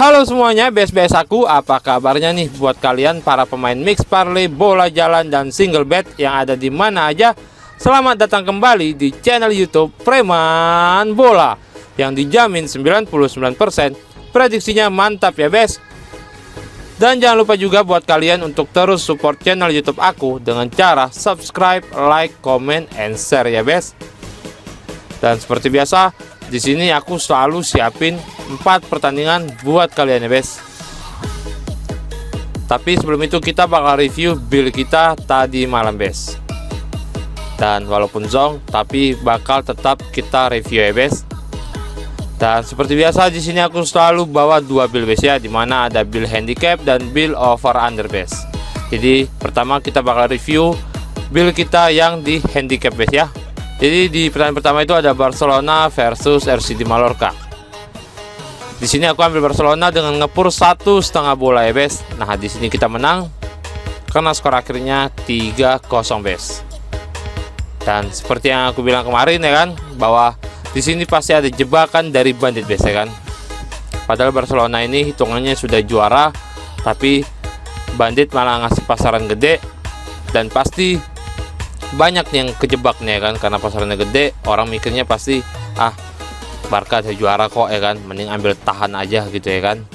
Halo semuanya, bes-bes aku, apa kabarnya nih buat kalian para pemain mix parlay, bola jalan, dan single bet yang ada di mana aja. Selamat datang kembali di channel YouTube Preman Bola yang dijamin 99% prediksinya mantap ya bes. Dan jangan lupa juga buat kalian untuk terus support channel YouTube aku dengan cara subscribe, like, comment, and share ya bes. Dan seperti biasa, di sini aku selalu siapin 4 pertandingan buat kalian ya bes. Tapi sebelum itu kita bakal review build kita tadi malam bes. Dan walaupun zong, tapi bakal tetap kita review ya bes. Dan seperti biasa di sini aku selalu bawa 2 build bes ya, dimana ada build handicap dan build over under bes. Jadi pertama kita bakal review build kita yang di handicap bes ya. Jadi di pertandingan pertama itu ada Barcelona versus RCD Mallorca. Di sini aku ambil Barcelona dengan ngepur 1,5 bola ya bes. Nah di sini kita menang karena skor akhirnya 3-0 bes. Dan seperti yang aku bilang kemarin ya kan, bahwa di sini pasti ada jebakan dari bandit bes ya kan. Padahal Barcelona ini hitungannya sudah juara, tapi bandit malah ngasih pasaran gede dan pasti banyak yang kejebak nih ya kan, karena pasarannya gede, orang mikirnya pasti Barca udah juara kok ya kan, mending ambil tahan aja gitu ya kan.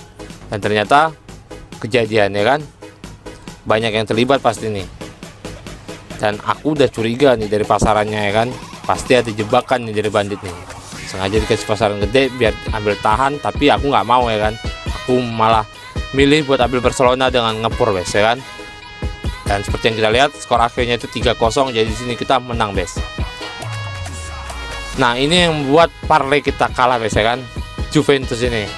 Dan ternyata kejadian ya kan, banyak yang terlibat pasti nih. Dan aku udah curiga nih dari pasarannya ya kan, pasti ada jebakan nih dari bandit nih, sengaja dikasih pasaran gede biar ambil tahan, tapi aku nggak mau ya kan. Aku malah milih buat ambil Barcelona dengan ngepur bes ya kan. Dan seperti yang kita lihat, skor akhirnya itu 3-0, jadi di sini kita menang bes. Nah ini yang membuat parlay kita kalah bes ya kan, Juventus ini.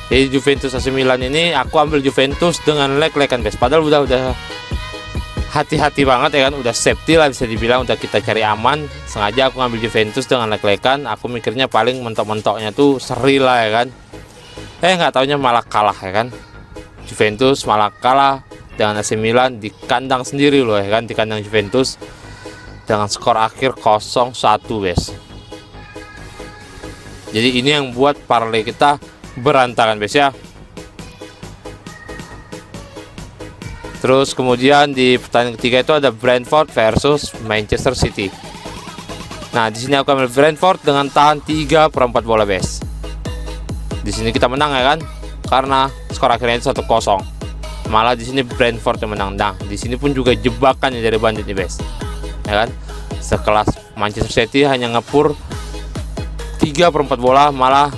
Jadi Juventus AC Milan ini aku ambil Juventus dengan leg-legan bes. Padahal udah hati-hati banget ya kan, udah safety lah bisa dibilang, udah kita cari aman. Sengaja aku ngambil Juventus dengan leg-legan. Aku mikirnya paling mentok-mentoknya tuh seri lah ya kan. Nggak taunya malah kalah ya kan. Juventus malah kalah dengan AC Milan di kandang sendiri loh ya kan, di kandang Juventus dengan skor akhir 0-1 bes. Jadi ini yang buat parlay kita berantakan bes ya. Terus kemudian di pertandingan ketiga itu ada Brentford versus Manchester City. Nah di sini aku ambil Brentford dengan tahan 3/4 bola bes. Di sini kita menang ya kan, karena skor akhirnya itu 1-0. Malah di sini Brentford yang menang. Nah di sini pun juga jebakan dari bandit nih bes ya kan. Sekelas Manchester City hanya ngepur 3/4 bola, malah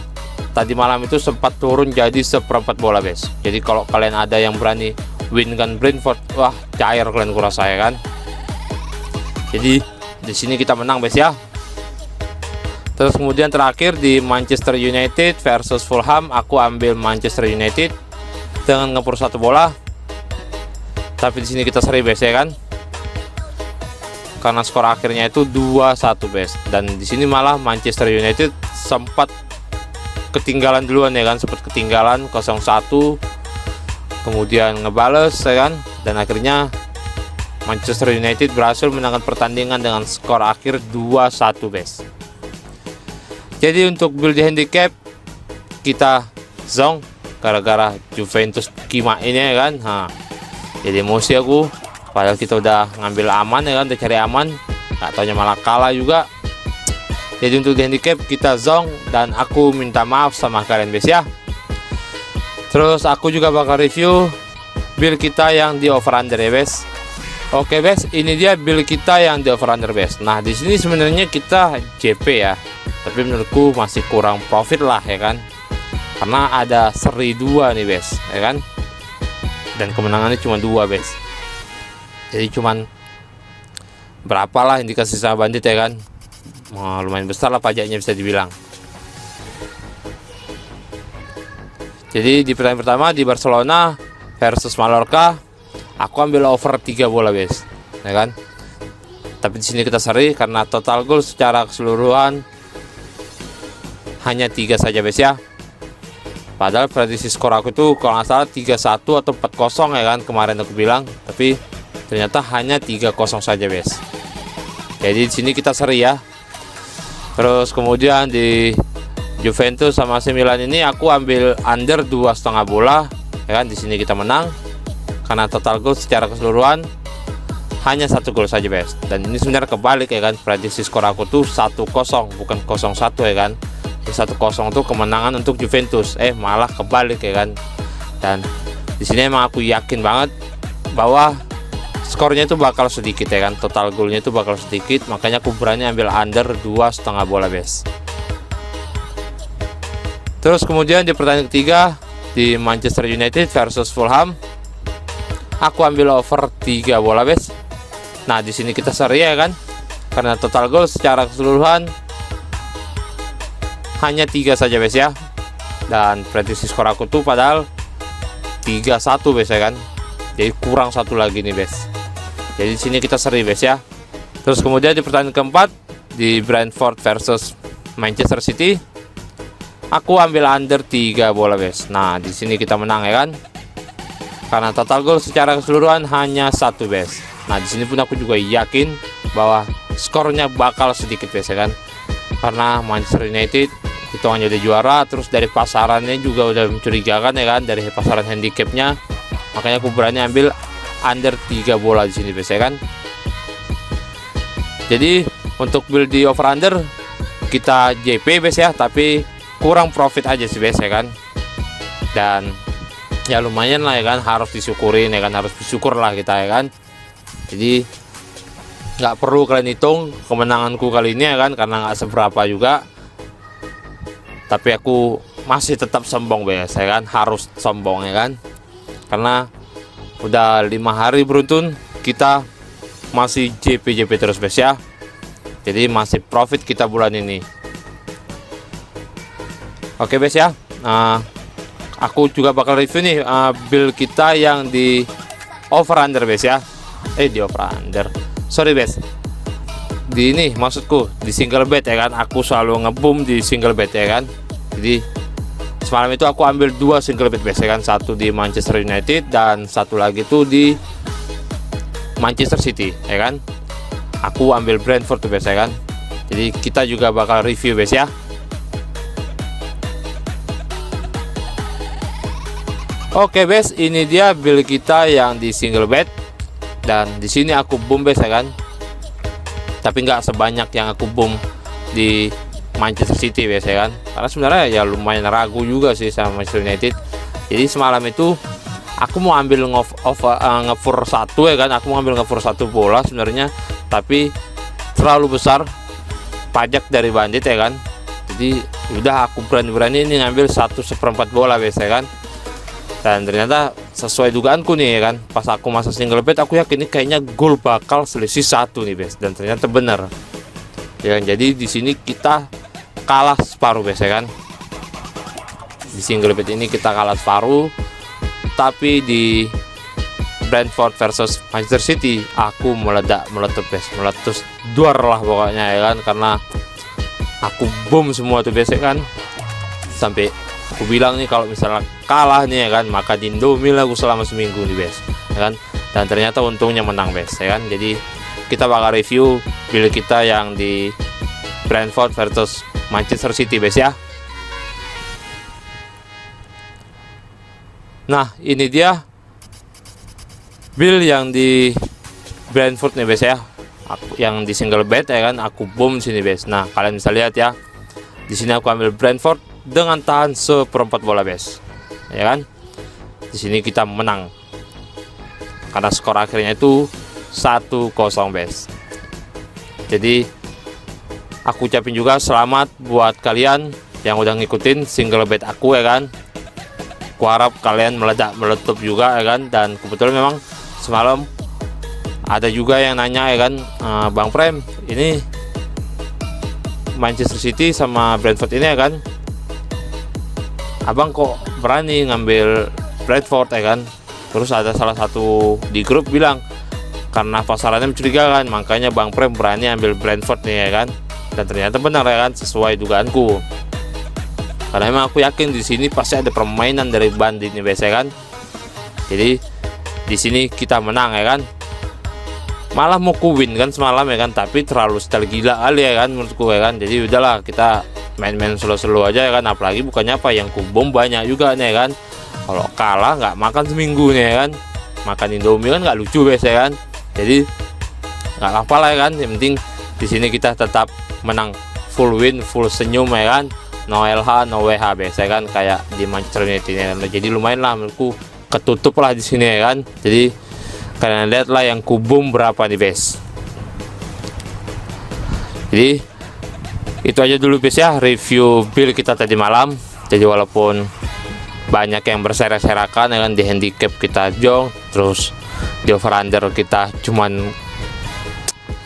tadi malam itu sempat turun jadi 1/4 bola bes. Jadi kalau kalian ada yang berani win kan Brentford, wah cair kalian kurasa ya kan. Jadi di sini kita menang bes ya. Terus kemudian terakhir di Manchester United versus Fulham, aku ambil Manchester United dengan ngepur 1 bola. Tapi di sini kita seri bes ya kan, karena skor akhirnya itu 2-1 bes. Dan di sini malah Manchester United sempat ketinggalan duluan ya kan, sempat ketinggalan 0-1, kemudian ngebales ya kan, dan akhirnya Manchester United berhasil menangkan pertandingan dengan skor akhir 2-1 bes. Jadi untuk build handicap kita zong gara-gara Juventus kima ini ya kan. Jadi emosi aku, padahal kita udah ngambil aman ya kan, udah cari aman, nggak taunya malah kalah juga. Jadi untuk handicap kita zong, dan aku minta maaf sama kalian bes ya. Terus aku juga bakal review build kita yang di over under ya bes. Oke bes, ini dia build kita yang di over under bes. Nah di sini sebenarnya kita JP ya, tapi menurutku masih kurang profit lah ya kan, karena ada seri 2 nih bes ya kan, dan kemenangannya cuma 2 bes. Jadi cuman berapa lah yang dikasih sama bandit ya kan, lumayan besar lah pajaknya bisa dibilang. Jadi di pertandingan pertama di Barcelona versus Mallorca, aku ambil over 3 bola bes ya kan. Tapi di sini kita seri karena total gol secara keseluruhan hanya 3 saja bes ya. Padahal prediksi skor aku itu kalau nggak salah 3-1 atau 4-0 ya kan kemarin aku bilang, tapi ternyata hanya 3-0 saja bes. Jadi di sini kita seri ya. Terus kemudian di Juventus sama AC Milan ini aku ambil under 2,5 bola ya kan. Di sini kita menang karena total gol secara keseluruhan hanya 1 gol saja guys. Dan ini sebenarnya kebalik ya kan, prediksi skor aku tuh 1-0 bukan 0-1 ya kan. 1-0 tuh kemenangan untuk Juventus, malah kebalik ya kan. Dan di sini emang aku yakin banget bahwa skornya itu bakal sedikit ya kan, total golnya itu bakal sedikit, makanya aku berani ambil under 2,5 bola guys. Terus kemudian di pertandingan ketiga di Manchester United versus Fulham, aku ambil over 3 bola guys. Nah di sini kita seri ya kan, karena total gol secara keseluruhan hanya 3 saja guys ya. Dan prediksi skor aku tuh padahal 3-1 guys ya kan, jadi kurang 1 lagi nih guys. Jadi di sini kita seri guys ya. Terus kemudian di pertandingan keempat di Brentford versus Manchester City, aku ambil under 3 bola guys. Nah di sini kita menang ya kan, karena total gol secara keseluruhan hanya 1 guys. Nah di sini pun aku juga yakin bahwa skornya bakal sedikit guys ya kan, karena Manchester United hitungannya udah juara, terus dari pasarannya juga udah mencurigakan ya kan, dari pasaran handicapnya, makanya aku berani ambil under 3 bola di sini guys ya kan. Jadi untuk build di over under kita JP guys ya, tapi kurang profit aja sih guys ya kan. Dan ya lumayan lah ya kan, harus disyukurin ya kan, harus bersyukur lah kita ya kan. Jadi nggak perlu kalian hitung kemenanganku kali ini ya kan, karena nggak seberapa juga, tapi aku masih tetap sombong guys ya kan, harus sombong ya kan, karena udah 5 hari beruntun kita masih JP terus guys ya. Jadi masih profit kita bulan ini. Oke guys ya, aku juga bakal review nih build kita yang di over under guys ya. Di over under, sorry guys, di ini maksudku di single bet ya kan. Aku selalu ngeboom di single bet ya kan. Jadi semalam itu aku ambil 2 single bet guys ya kan, satu di Manchester United dan satu lagi tuh di Manchester City ya kan. Aku ambil Brentford tuh guys ya kan. Jadi kita juga bakal review guys ya. Oke guys, ini dia build kita yang di single bet. Dan di sini aku boom guys ya kan, tapi nggak sebanyak yang aku boom di Manchester City guys ya kan, karena sebenarnya ya lumayan ragu juga sih sama Manchester United. Jadi semalam itu aku mau ambil ngefur 1 ya kan, aku mau ambil ngefur 1 bola sebenarnya, tapi terlalu besar pajak dari Bandit ya kan. Jadi udah aku berani-berani ini ngambil 1/4 bola guys ya kan. Dan ternyata sesuai dugaanku nih ya kan, pas aku masuk single bet aku yakin ini kayaknya gol bakal selisih 1 nih guys, dan ternyata bener ya kan. Jadi di sini kita kalah separuh guys ya kan, di single bet ini kita kalah separuh. Tapi di Brentford versus Manchester City aku meletup guys, meletus duar lah pokoknya ya kan, karena aku boom semua tuh guys ya kan. Sampai aku bilang nih kalau misalnya kalah nih ya kan, maka dindomil aku selama seminggu nih guys ya kan. Dan ternyata untungnya menang guys ya kan. Jadi kita bakal review build kita yang di Brentford versus Manchester City guys ya. Nah ini dia build yang di Brentford nih guys ya, yang di single bet ya kan, aku boom sini guys. Nah kalian bisa lihat ya, di sini aku ambil Brentford dengan tahan 1/4 bola guys ya kan. Di sini kita menang karena skor akhirnya itu 1-0 guys. Jadi aku ucapin juga selamat buat kalian yang udah ngikutin single bet aku ya kan. Aku harap kalian meletup juga ya kan. Dan kebetulan memang semalam ada juga yang nanya ya kan, Bang Prem, ini Manchester City sama Brentford ini ya kan, abang kok berani ngambil Brentford ya kan. Terus ada salah satu di grup bilang karena pasarannya mencurigakan, makanya Bang Prem berani ambil Brentford nih ya kan. Dan ternyata benar ya kan, sesuai dugaanku. Karena emang aku yakin di sini pasti ada permainan dari Bandit nih guys ya kan. Jadi di sini kita menang ya kan. Malah mau ku win kan semalam ya kan, tapi terlalu style gila kali ya kan menurutku ya kan. Jadi udahlah kita main-main slow-slow aja ya kan, apalagi bukannya apa yang kubom banyak juga nih ya kan. Kalau kalah nggak makan seminggu nih ya kan, makan Indomie kan nggak lucu biasa ya kan. Jadi nggak apa lah ya kan, yang penting di sini kita tetap menang, full win, full senyum ya kan, no LH no WH biasa ya kan, kayak di Manchester United ya kan. Jadi lumayan lah menurutku ketutup lah di sini ya kan. Jadi kalian lihat lah yang kubum berapa nih bes. Jadi itu aja dulu bes ya review build kita tadi malam. Jadi walaupun banyak yang berserak-serakan ya kan, di handicap kita jong, terus di over under kita cuman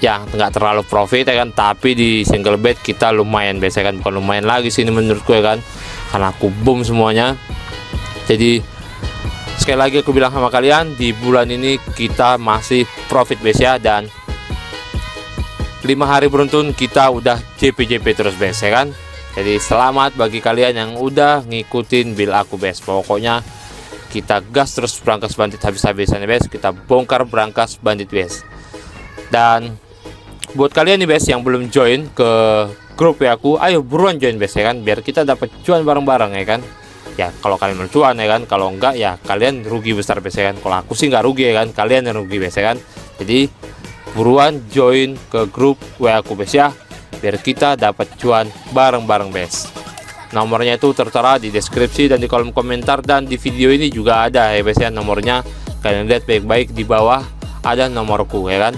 ya nggak terlalu profit ya kan, tapi di single bet kita lumayan biasa kan, bukan lumayan lagi sini menurutku ya kan, karena kubum semuanya. Jadi sekali lagi aku bilang sama kalian, di bulan ini kita masih profit base ya, dan 5 hari beruntun kita udah JP terus base ya kan. Jadi selamat bagi kalian yang udah ngikutin build aku base. Pokoknya kita gas terus berangkas bandit habis-habisan base, kita bongkar berangkas bandit base. Dan buat kalian nih base yang belum join ke grup ya aku, ayo buruan join base ya kan, biar kita dapat cuan bareng-bareng ya kan. Ya kalau kalian mau cuan ya kan, kalau enggak ya kalian rugi besar base ya kan. Kalau aku sih nggak rugi ya kan, kalian yang rugi base ya kan. Jadi buruan join ke grup WA aku base ya, biar kita dapat cuan bareng-bareng base. Nomornya itu tertera di deskripsi dan di kolom komentar, dan di video ini juga ada ya base ya nomornya. Kalian lihat baik-baik di bawah ada nomorku ya kan.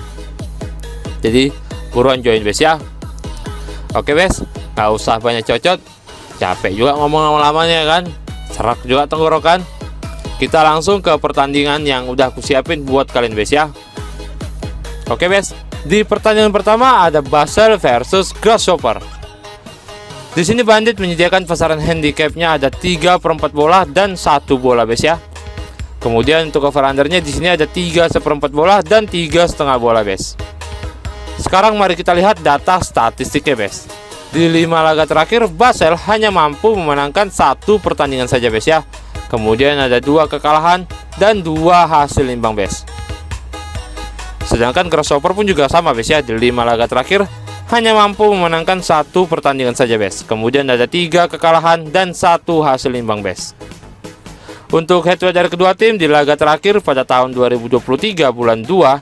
Jadi buruan join base ya. Oke bes, nggak usah banyak cocot, capek juga ngomong lama-lamanya ya kan, serak juga tenggorokan. Kita langsung ke pertandingan yang udah aku siapin buat kalian bes ya. Oke bes, di pertandingan pertama ada Basel versus Grasshopper. Di sini bandit menyediakan pasaran handicapnya ada 3/4 bola dan 1 bola bes ya. Kemudian untuk over undernya di sini ada 3/4 bola dan 3,5 bola bes. Sekarang mari kita lihat data statistiknya bes. Di 5 laga terakhir Basel hanya mampu memenangkan 1 pertandingan saja bes ya. Kemudian ada 2 kekalahan dan 2 hasil imbang bes. Sedangkan Grasshopper pun juga sama bes ya, di 5 laga terakhir hanya mampu memenangkan 1 pertandingan saja bes. Kemudian ada 3 kekalahan dan 1 hasil imbang bes. Untuk head to head dari kedua tim di laga terakhir pada tahun 2023 bulan 2,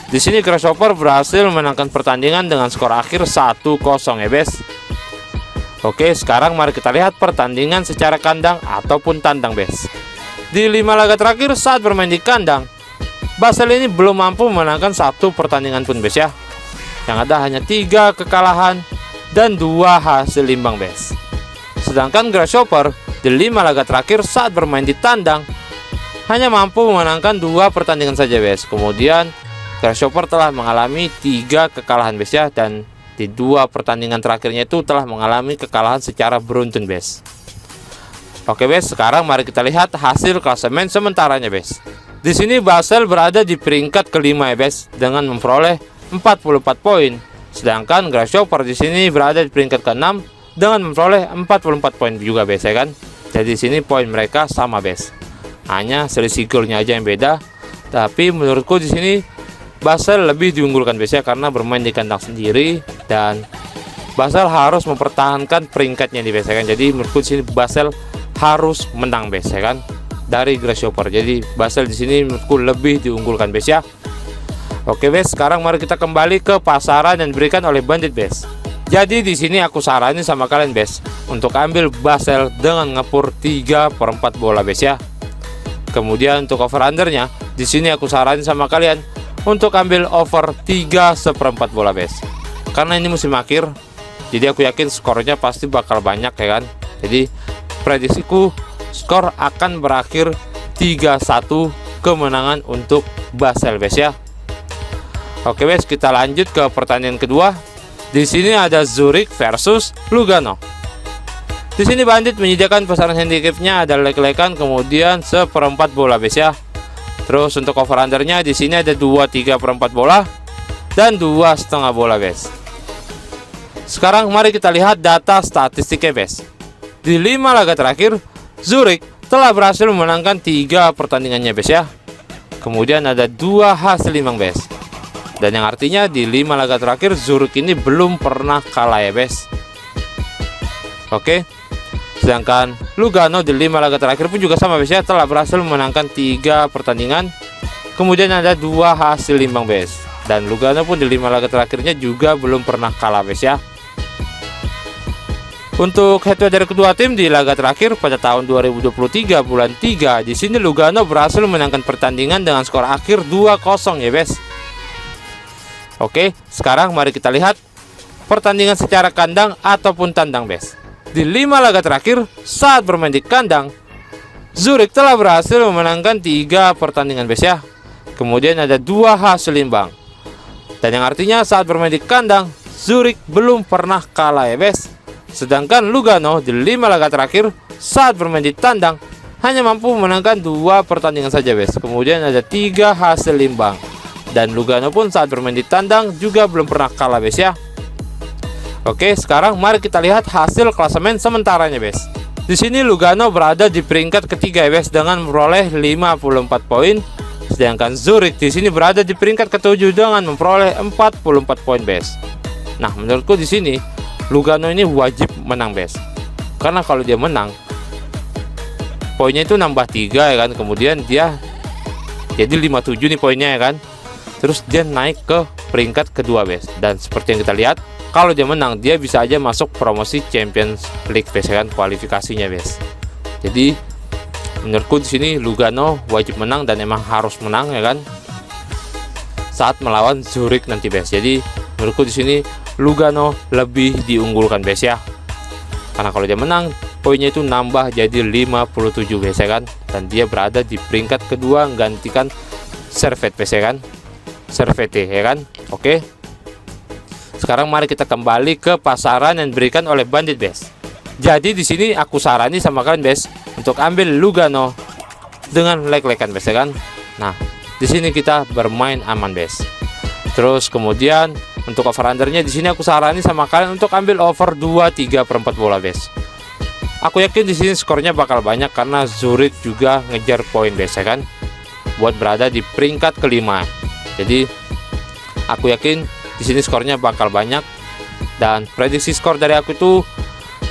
di sini Grasshopper berhasil memenangkan pertandingan dengan skor akhir 1-0 ya bes. Oke, sekarang mari kita lihat pertandingan secara kandang ataupun tandang bes. Di 5 laga terakhir saat bermain di kandang, Basel ini belum mampu memenangkan 1 pertandingan pun bes ya. Yang ada hanya 3 kekalahan dan 2 hasil imbang bes. Sedangkan Grasshopper di 5 laga terakhir saat bermain di tandang hanya mampu memenangkan 2 pertandingan saja bes. Kemudian Grasshopper telah mengalami 3 kekalahan bes ya, dan di 2 pertandingan terakhirnya itu telah mengalami kekalahan secara beruntun bes. Oke bes, sekarang mari kita lihat hasil klasemen sementaranya bes. Di sini Basel berada di peringkat kelima ya bes, dengan memperoleh 44 poin. Sedangkan Grasshopper di sini berada di peringkat ke-6 dengan memperoleh 44 poin juga bes ya kan. Jadi di sini poin mereka sama bes. Hanya selisih golnya aja yang beda. Tapi menurutku di sini Basel lebih diunggulkan bes ya, karena bermain di kandang sendiri dan Basel harus mempertahankan peringkatnya di bes ya kan. Jadi menurutku di sini Basel harus menang bes ya kan dari Grasshopper. Jadi Basel di sini menurutku lebih diunggulkan bes ya. Oke bes, sekarang mari kita kembali ke pasaran yang diberikan oleh bandit bes. Jadi di sini aku saranin sama kalian bes untuk ambil Basel dengan ngepur 3/4 bola bes ya. Kemudian untuk over undernya di sini aku saranin sama kalian untuk ambil over 3/4 bola bes. Karena ini musim akhir, jadi aku yakin skornya pasti bakal banyak ya kan. Jadi prediksiku skor akan berakhir 3-1 kemenangan untuk Basel bes ya. Oke bes, kita lanjut ke pertandingan kedua. Di sini ada Zurich versus Lugano. Di sini bandit menyediakan pasaran handicapnya ada lek-lekan, kemudian 1/4 bola bes ya. Terus untuk over undernya di sini ada 2/3/4 bola dan 2,5 bola bes. Sekarang mari kita lihat data statistiknya bes. Di 5 laga terakhir Zurich telah berhasil memenangkan 3 pertandingannya bes ya. Kemudian ada 2 hasil imbang bes. Dan yang artinya di 5 laga terakhir Zurich ini belum pernah kalah ya bes. Oke. Sedangkan Lugano di 5 laga terakhir pun juga sama bes ya, telah berhasil memenangkan 3 pertandingan. Kemudian ada 2 hasil imbang bes. Dan Lugano pun di 5 laga terakhirnya juga belum pernah kalah bes ya. Untuk head to head dari kedua tim di laga terakhir pada tahun 2023 bulan 3, di sini Lugano berhasil memenangkan pertandingan dengan skor akhir 2-0 ya bes. Oke, sekarang mari kita lihat pertandingan secara kandang ataupun tandang bes. Di 5 laga terakhir saat bermain di kandang, Zurich telah berhasil memenangkan 3 pertandingan bes ya. Kemudian ada 2 hasil imbang. Dan yang artinya saat bermain di kandang, Zurich belum pernah kalah ya bes. Sedangkan Lugano di 5 laga terakhir saat bermain di tandang hanya mampu memenangkan 2 pertandingan saja bes. Kemudian ada 3 hasil imbang. Dan Lugano pun saat bermain di tandang juga belum pernah kalah bes ya. Oke, sekarang mari kita lihat hasil klasemen sementaranya bes. Di sini Lugano berada di peringkat ketiga ya bes dengan memperoleh 54 poin. Sedangkan Zurich di sini berada di peringkat ketujuh dengan memperoleh 44 poin bes. Nah, menurutku di sini Lugano ini wajib menang bes. Karena kalau dia menang, poinnya itu nambah 3 ya kan. Kemudian dia jadi 57 nih poinnya ya kan. Terus dia naik ke peringkat kedua bes. Dan seperti yang kita lihat, kalau dia menang, dia bisa aja masuk promosi Champions League bes ya kan, kualifikasinya bes. Jadi menurutku di sini Lugano wajib menang dan emang harus menang ya kan saat melawan Zurich nanti bes. Jadi menurutku di sini Lugano lebih diunggulkan bes ya. Karena kalau dia menang, poinnya itu nambah jadi 57 bes ya kan. Dan dia berada di peringkat kedua menggantikan Servette bes ya kan. Servette ya kan. Oke. Sekarang mari kita kembali ke pasaran yang diberikan oleh Bandit bes. Jadi di sini aku sarani sama kalian bes untuk ambil Lugano dengan leg-legan bes ya kan. Nah, di sini kita bermain aman bes. Terus kemudian untuk over undernya di sini aku sarani sama kalian untuk ambil over 2/3/4 bola bes. Aku yakin di sini skornya bakal banyak karena Zurich juga ngejar poin bes ya kan, buat berada di peringkat kelima. Jadi aku yakin di sini skornya bakal banyak dan prediksi skor dari aku itu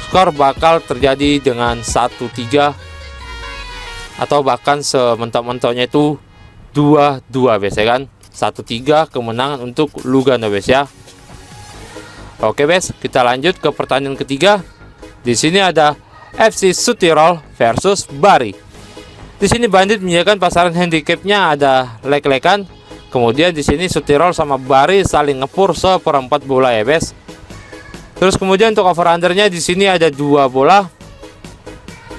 skor bakal terjadi dengan 1-3 atau bahkan sementok-mentoknya itu 2-2 bes ya kan. 1-3 kemenangan untuk Lugano bes ya. Oke bes, kita lanjut ke pertandingan ketiga. Di sini ada FC Südtirol versus Bari. Di sini Bandit menyediakan pasaran handicapnya ada leg-legan. Kemudian di sini Südtirol sama Bari saling ngepur seperempat bola ya bes. Terus kemudian untuk over undernya di sini ada 2 bola,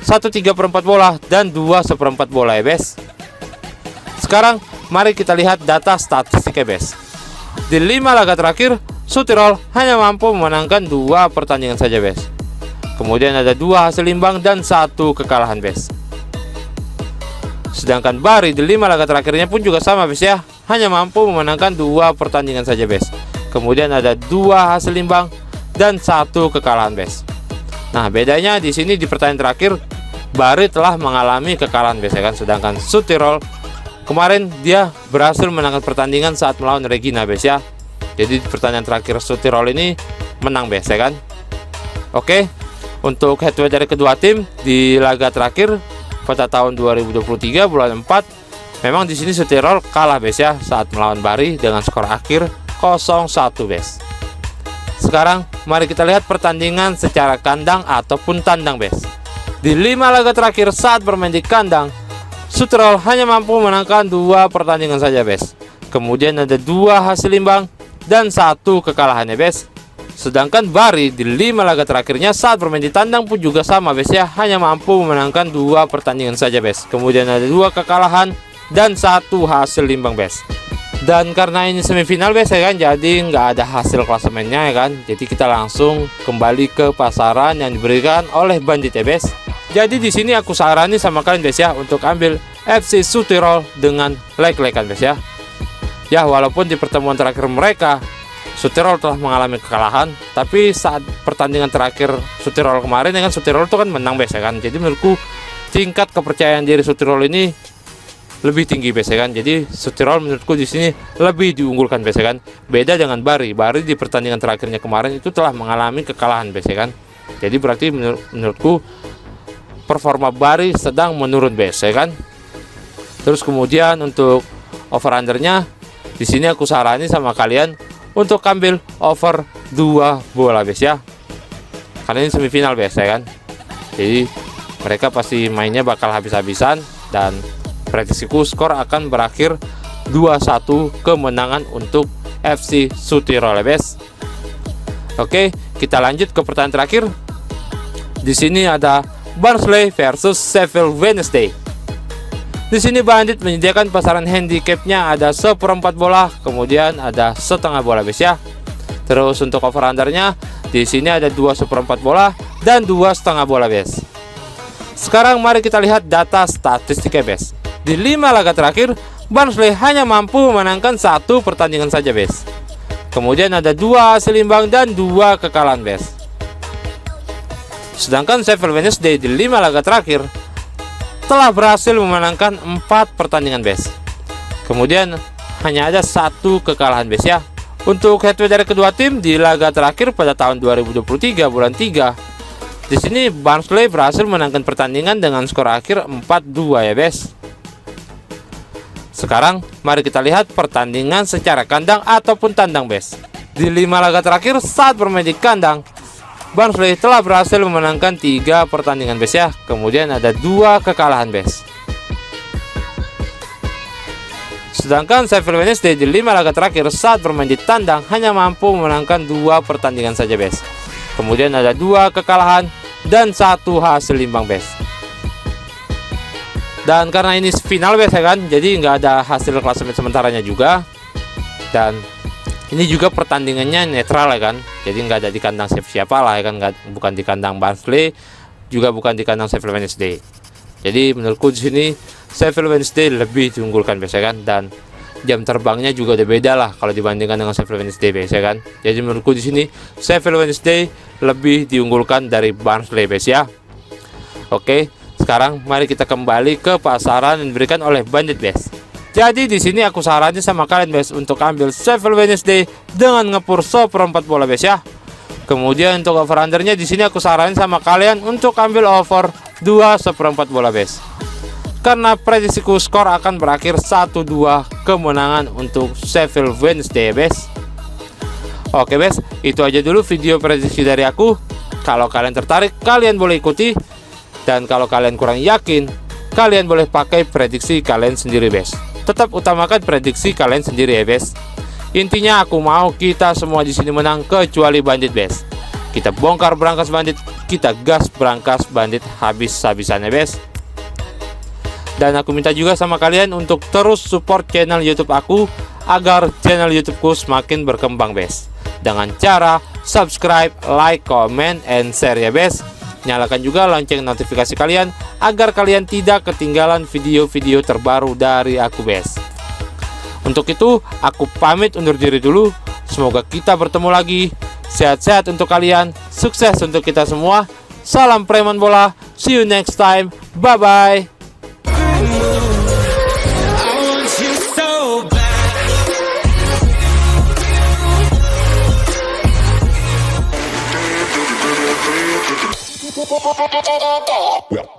1/3/4 bola dan 2/1 bola ya bes. Sekarang mari kita lihat data statistiknya bes. Di 5 laga terakhir Südtirol hanya mampu memenangkan 2 pertandingan saja bes. Kemudian ada 2 hasil imbang dan 1 kekalahan bes. Sedangkan Bari di 5 laga terakhirnya pun juga sama bes ya, hanya mampu memenangkan 2 pertandingan saja bes. Kemudian ada 2 hasil imbang dan 1 kekalahan bes. Nah, bedanya di sini di pertandingan terakhir Bari telah mengalami kekalahan bes ya kan. Sedangkan Südtirol kemarin dia berhasil menangkan pertandingan saat melawan Regina bes ya. Jadi di pertandingan terakhir Südtirol ini menang bes ya kan. Oke, untuk head to head dari kedua tim di laga terakhir pada tahun 2023 bulan 4, memang di sini Südtirol kalah bes ya saat melawan Bari dengan skor akhir 0-1 bes. Sekarang mari kita lihat pertandingan secara kandang ataupun tandang bes. Di 5 laga terakhir saat bermain di kandang, Südtirol hanya mampu menangkan 2 pertandingan saja bes. Kemudian ada 2 hasil imbang dan 1 kekalahannya bes. Sedangkan Bari di 5 laga terakhirnya saat bermain di tandang pun juga sama bes ya, hanya mampu memenangkan 2 pertandingan saja bes. Kemudian ada 2 kekalahan dan 1 hasil imbang bes. Dan karena ini semifinal bes ya kan, jadi nggak ada hasil klasemennya ya kan. Jadi kita langsung kembali ke pasaran yang diberikan oleh Bandit ya bes. Jadi di sini aku sarani sama kalian bes ya untuk ambil FC Südtirol dengan leg-legan bes ya. Ya, walaupun di pertemuan terakhir mereka Südtirol telah mengalami kekalahan, tapi saat pertandingan terakhir Südtirol kemarin ya kan, Südtirol itu kan menang bes ya kan. Jadi menurutku tingkat kepercayaan diri Südtirol ini lebih tinggi bes ya kan. Jadi Südtirol menurutku di sini lebih diunggulkan bes ya kan. Beda dengan Bari. Bari di pertandingan terakhirnya kemarin itu telah mengalami kekalahan bes ya kan. Jadi berarti menurutku performa Bari sedang menurun bes, ya kan. Terus kemudian untuk over undernya di sini aku sarani sama kalian untuk ambil over 2 bola bes ya. Karena ini semifinal bes, ya kan. Jadi mereka pasti mainnya bakal habis-habisan dan prediksiku skor akan berakhir 2-1 kemenangan untuk FC Südtirol bes. Oke, kita lanjut ke pertandingan terakhir. Di sini ada Barnsley versus Sheffield Wednesday. Di sini Bandit menyediakan pasaran handicapnya ada 1/4 bola, kemudian ada setengah bola bes ya. Terus untuk over undernya di sini ada 2/4 bola dan 2,5 bola bes. Sekarang mari kita lihat data statistiknya bes. Di 5 laga terakhir Barnsley hanya mampu memenangkan 1 pertandingan saja bes. Kemudian ada 2 hasil imbang dan 2 kekalahan bes. Sedangkan Sheffield Wednesday di 5 laga terakhir telah berhasil memenangkan 4 pertandingan bes. Kemudian hanya ada 1 kekalahan bes ya. Untuk head-to-head dari kedua tim di laga terakhir pada tahun 2023 bulan 3, di sini Barnsley berhasil menangkan pertandingan dengan skor akhir 4-2 ya bes. Sekarang mari kita lihat pertandingan secara kandang ataupun tandang bes. Di 5 laga terakhir saat bermain di kandang, Barnsley telah berhasil memenangkan 3 pertandingan bes ya. Kemudian ada 2 kekalahan bes. Sedangkan Sheffield Wednesday di 5 laga terakhir saat bermain di tandang hanya mampu memenangkan 2 pertandingan saja bes. Kemudian ada 2 kekalahan dan 1 hasil imbang bes. Dan karena ini final bes ya kan, jadi nggak ada hasil klasemen sementaranya juga. Dan ini juga pertandingannya netral ya kan, jadi nggak ada di kandang siapa lah ya kan, bukan di kandang Barnsley, juga bukan di kandang Sheffield Wednesday. Jadi menurutku di sini Sheffield Wednesday lebih diunggulkan bes ya kan, dan jam terbangnya juga udah beda lah kalau dibandingkan dengan Sheffield Wednesday bes ya kan. Jadi menurutku di sini Sheffield Wednesday lebih diunggulkan dari Barnsley bes ya. Oke. Sekarang mari kita kembali ke pasaran yang diberikan oleh Bandit bes. Jadi di sini aku saranin sama kalian bes untuk ambil Sheffield Wednesday dengan ngepur 1/4 bola bes ya. Kemudian untuk over undernya di sini aku saranin sama kalian untuk ambil over 2/4 bola bes. Karena prediksiku skor akan berakhir 1-2 kemenangan untuk Sheffield Wednesday bes. Oke bes, itu aja dulu video prediksi dari aku. Kalau kalian tertarik, kalian boleh ikuti. Dan kalau kalian kurang yakin, kalian boleh pakai prediksi kalian sendiri bes. Tetap utamakan prediksi kalian sendiri ya bes. Intinya aku mau kita semua di sini menang kecuali Bandit bes. Kita bongkar berangkas Bandit, kita gas berangkas Bandit habis-habisannya bes. Dan aku minta juga sama kalian untuk terus support channel YouTube aku agar channel YouTubeku semakin berkembang bes. Dengan cara subscribe, like, comment, and share ya bes. Nyalakan juga lonceng notifikasi kalian agar kalian tidak ketinggalan video-video terbaru dari aku bes. Untuk itu aku pamit undur diri dulu. Semoga kita bertemu lagi. Sehat-sehat untuk kalian, sukses untuk kita semua. Salam preman bola. See you next time. Bye bye. Well.